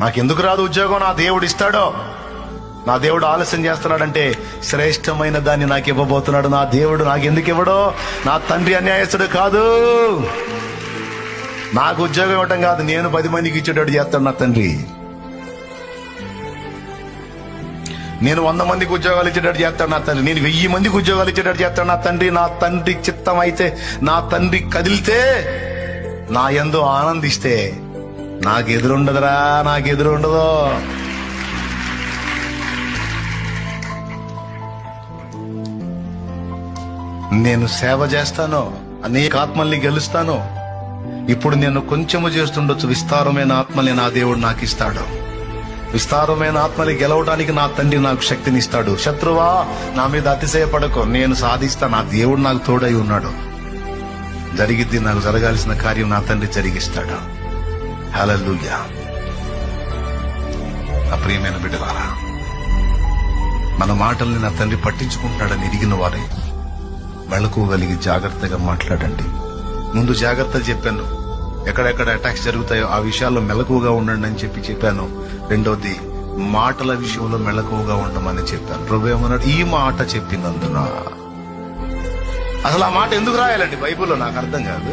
నాకెందుకు రాదు ఉద్యోగం? నా దేవుడు ఇస్తాడో. నా దేవుడు ఆలస్యం చేస్తున్నాడంటే శ్రేష్టమైన దాన్ని నాకు ఇవ్వబోతున్నాడు. నా దేవుడు నాకెందుకు ఇవ్వడో? నా తండ్రి అన్యాయస్తుడు కాదు. నాకు ఉద్యోగం ఇవ్వటం కాదు, నేను 10 మందికి ఇచ్చేటట్టు చేస్తాడు నా తండ్రి. నేను 100 మందికి ఉద్యోగాలు ఇచ్చేటట్టు చేస్తాడు నా తండ్రి. నేను 1000 మందికి ఉద్యోగాలు ఇచ్చేటట్టు చేస్తాడు నా తండ్రి. నా తండ్రి చిత్తం అయితే, నా తండ్రి కదిలితే, నా యందు ఆనందిస్తే నాకు ఎదురుండదురా, నాకు ఎదురుండదు. నేను సేవ చేస్తాను, అనేక ఆత్మల్ని గెలుస్తాను. ఇప్పుడు నేను కొంచెము చేస్తుండొచ్చు, విస్తారమైన ఆత్మల్ని నా దేవుడు నాకు ఇస్తాడు. విస్తారమైన ఆత్మని గెలవడానికి నా తండ్రి నాకు శక్తినిస్తాడు. శత్రువా, నా మీద అతిశయపడకు, నేను సాధిస్తా. నా దేవుడు నాకు తోడై ఉన్నాడు. జరిగిద్ది, నాకు జరగాల్సిన కార్యం నా తండ్రి జరిగిస్తాడు. హల్లెలూయా. నా ప్రియమైన బిడ్డలారా, మన మాటల్ని నా తండ్రి పట్టించుకుంటాడని ఎరిగిన వారే మెళకువగలిగి జాగ్రత్తగా మాట్లాడండి. ముందు జాగ్రత్తలు చెప్పాను, ఎక్కడెక్కడ అటాక్స్ జరుగుతాయో ఆ విషయాల్లో మెలకువగా ఉండండి అని చెప్పాను. రెండోది, మాటల విషయంలో మెలకువగా ఉండమని చెప్పాను. ప్రభు ఏమన్నాడు? ఈ మాట చెప్పినందున. అసలు ఆ మాట ఎందుకు రాయాలండి బైబిల్లో? నాకు అర్థం కాదు.